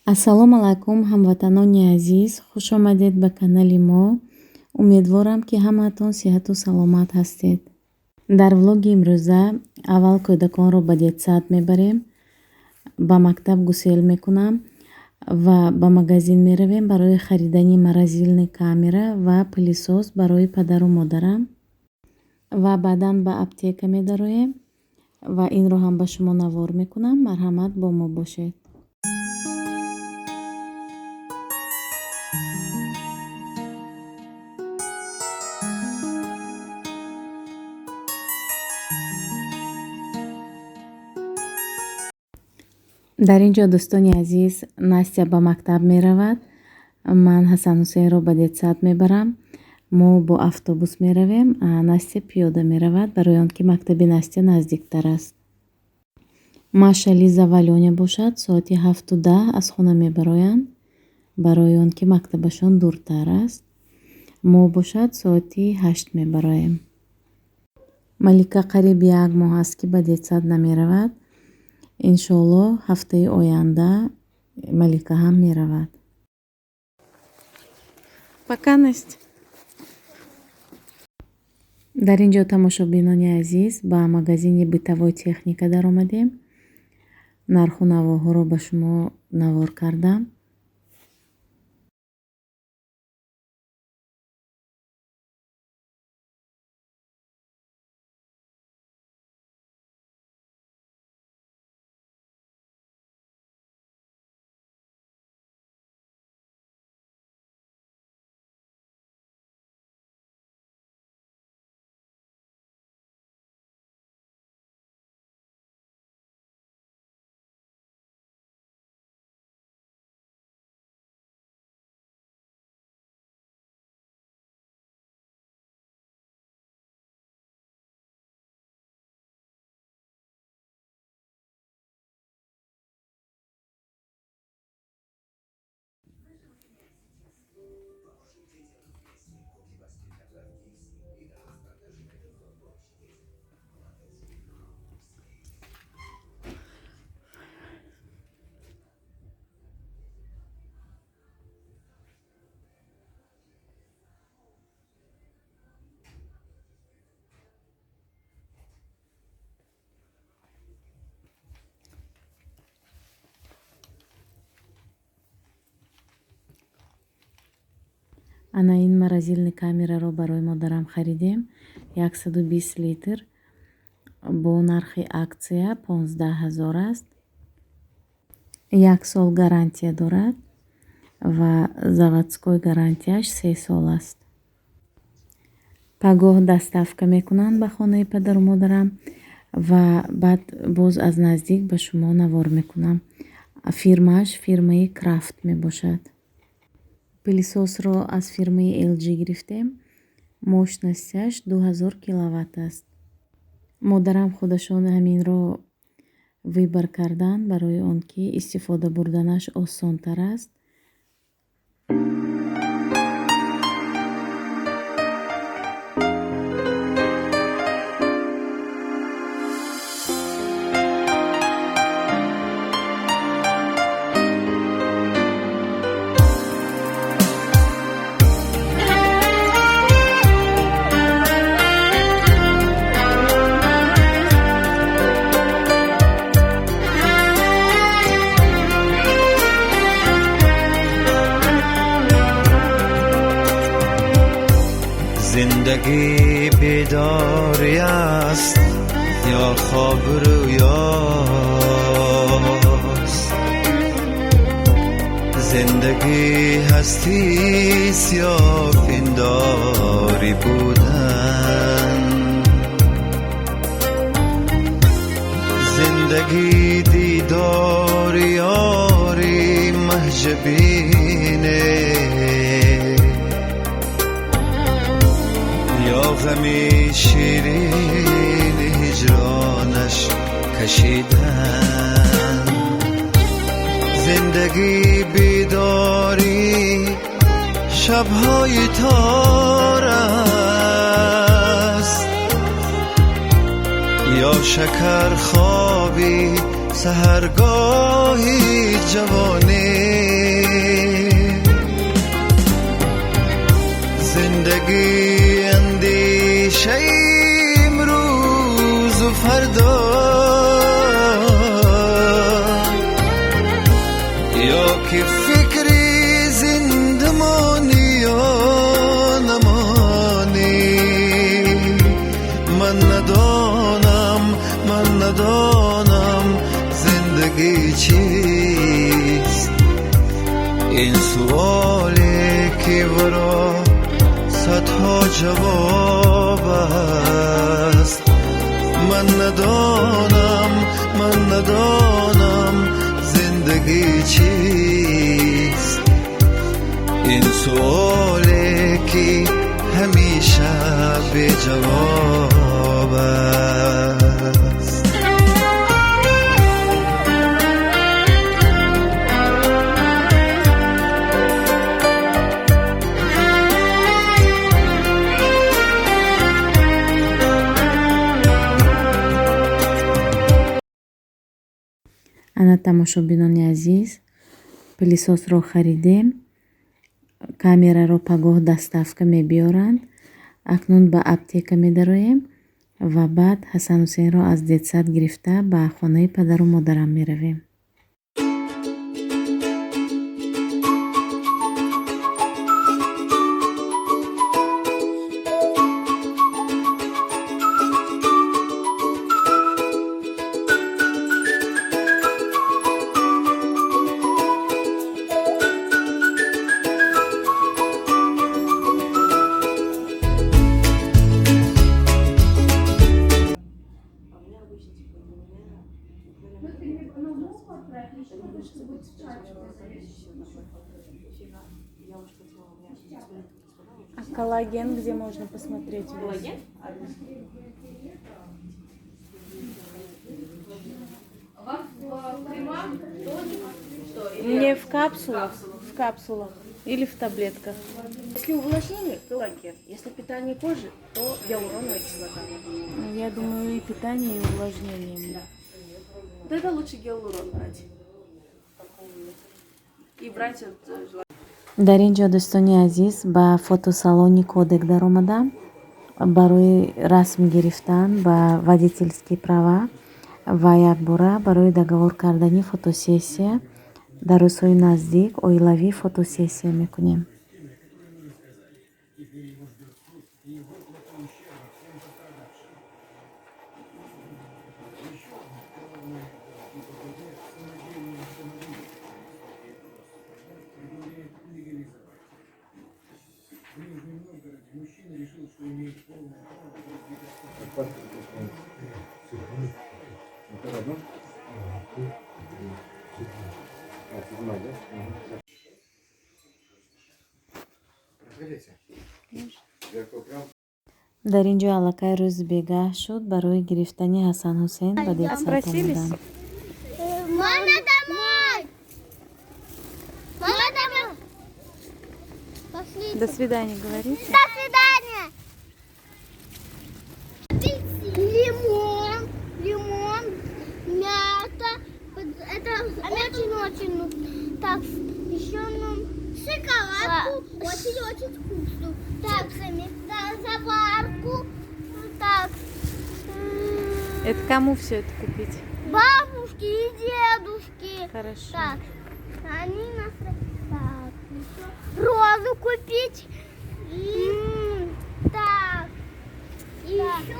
Ассалому алайкум, ҳамватанони азиз, хуш омадед ба канали мо. Умедворам ки ҳамаатон сиҳату саломат ҳастед. Дар влоги имрӯза аввал кӯдаконро ба детсад мебарем, ба мактаб гусел мекунам ва ба магазин меравем барои харидани морозилни камера ва пилисос барои падару модарам ва баъдан ба аптека медароем ва инро ҳам ба шумо навор мекунам. Марҳамат, бо мо бошед. дар ин ҷо дӯстони азиз, Настя ба мактаб меравад, ман Ҳасан Ҳусейнро ба детсад мебарам. Мо бо автобус меравем, Настя пиёда меравад, барои он ки мактаби Настя наздиктар аст. Маша, Лиза ва Лёня бошад соати 7:10 аз хона мебароянд, барои он ки мактабашон дуртар аст. Мо бошад соати 8 мебароем. Малика қариб 1 моҳ аст ки ба детсад намеравад. иншоалло ҳафтаи оянда Малика ҳам меравад. Пока, Настя. дар ин ҷо тамошобинони азиз, ба магазини бытовой техника даромадем. нарху навоҳоро ба шумо навор кардам. ана ин морозилни камераро барои модарам харидем. 120 литр бо нархи аксия 15 000 аст. 1 сол гарантия дорад ва заводской гарантияш 3 сол аст. пагоҳ доставка мекунанд ба хонаи падару модарам ва баъд боз аз наздик ба шумо навор мекунам. фирмааш фирмаи Крафт мебошад. пилисосро аз фирмаи LG гирифтем. мощностяш 2000 киловатт аст. модарам худашон ҳаминро выбор карданд барои он ки истифода бурданаш осонтар аст. زندگی بیداری است یا خواب رویاست، زندگی هستیست یا پنداری بودن، زندگی دیدار یاری محجبینه یا غمی شیرین هجرانش کشیدن. زندگی بیداری شبهای تار است یا شکر خوابی سحرگاهی جوانی. یا که فکری زندمانی یا نمانی من ندانم زندگی چیست این سوالی که ورا صدها جواب است من ندانم زندگی چیست این سوالی که همیشه به جواب است ана тамошобинони азиз, пилисосро харидем. Камераро пагоҳ доставка мебиёранд. Акнун ба аптека медароем ва баъд Ҳасан Ҳусейнро аз детсад гирифта ба хонаи падару модарам меравем. А коллаген где можно посмотреть? Коллаген? Мне в капсулах. В капсулах. Или в таблетках. Если увлажнение, коллаген. Если питание кожи, то гиалуроновая кислота. Я думаю, и питание, и увлажнение. Вот это лучше гиалурон брать. И брать от желательно. дар ин ҷо дӯстони азиз ба фотосалони кодек даромадам барои расм гирифтан ба водительский права ва якбора барои договор кардани фотосессия дар рӯзҳои наздик оилавӣ фотосессия мекунем. дар ин ҷо аллакай рӯзи бегаҳ шуд барои гирифтани Ҳасан Ҳусейн ба детсад омадам. Мама домой! Мама домой! Пошли. До свидания, говорите. До свидания! Лимон, мята. Это очень-очень. Так, еще шоколадку. Очень-очень вкусную. Так, заварку. Так. Это кому все это купить? Бабушки и дедушки. Хорошо. Так, они нас... Так, еще розу купить. Так. И еще.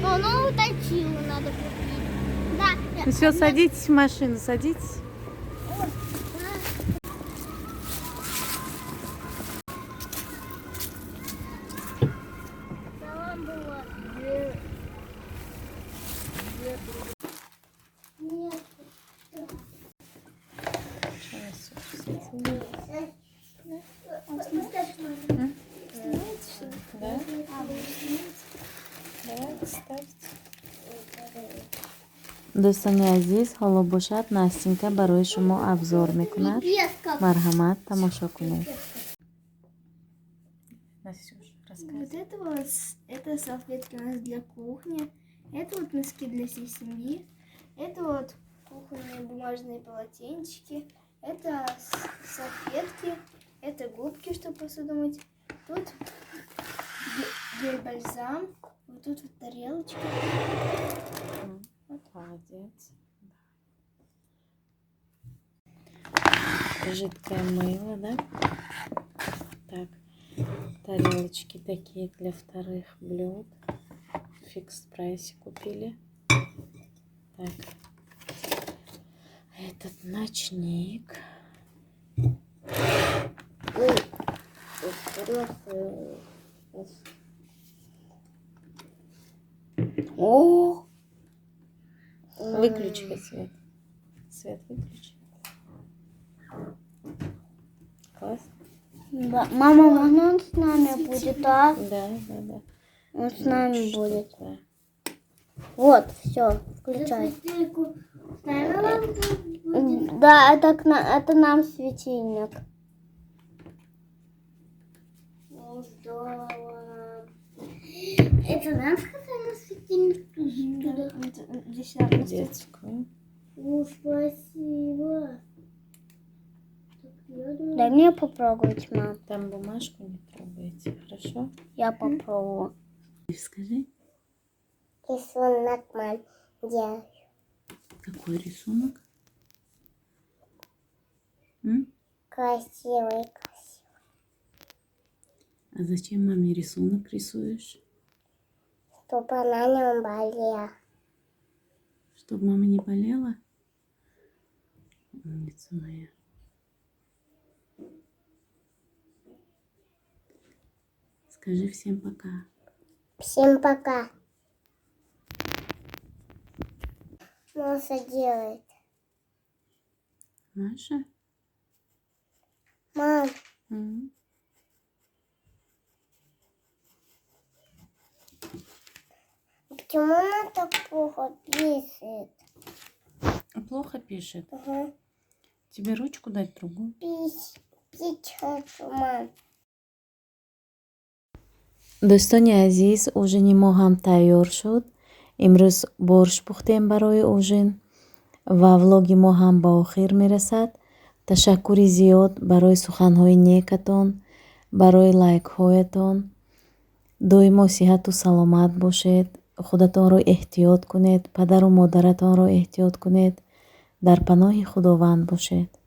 Но новую точилу надо купить. Да. Ну все, садитесь в машину, садитесь. Там было... Нет. Да? дӯстони азиз, ҳоло бошад Настенька барои шумо абзор мекунад. Марҳамат, тамошо кунед. Вот это вот, это салфетки у нас для кухни. Это вот носки для всей семьи. Это вот кухонные бумажные полотенчики. Это салфетки. Это губки, чтобы посуду мыть. Тут гель-бальзам. Вот тут вот тарелочка. Молодец. жидкое мыло, да? Так, тарелочки такие для вторых блюд. В фикс-прайсе купили. Так, этот ночник. О, Выключи свет. Свет выключи. Класс? да. Мама, можно он с нами будет, а? Да, да, да. Он с нами Что будет. да. Вот, все, включай. Светильнику ставила будет. Да, это нам светильник. О, здорово. Это нам сказали светильник? Здесь Детскую. О, спасибо. Так, я думаю, Дай мне попробовать, мам. Там бумажку не трогайте, хорошо? Я попробую. Скажи, Рисунок, мам, делаю. какой рисунок? М? Красивый. А зачем маме рисунок рисуешь? Чтобы она не болела. Чтобы мама не болела? Умница моя. Скажи всем пока. Всем пока. Маша делает. Маша? Мам, М? почему она так плохо пишет? Плохо пишет. Ага. Тебе ручку дать другую? Пишет, мам. دوستانی عزیز اوژنی ما هم تیار شد. امروز борщ پختیم برای اوژن و ولوگ ما هم به آخر میرسد. تشکر زیاد برای سخنهای نیکتان، برای لایک هایتان. دویما صحت و سلامت باشید. خودتان را احتیاط کنید. پدر و مادرتان را احتیاط کنید. در پناه خداوند باشید.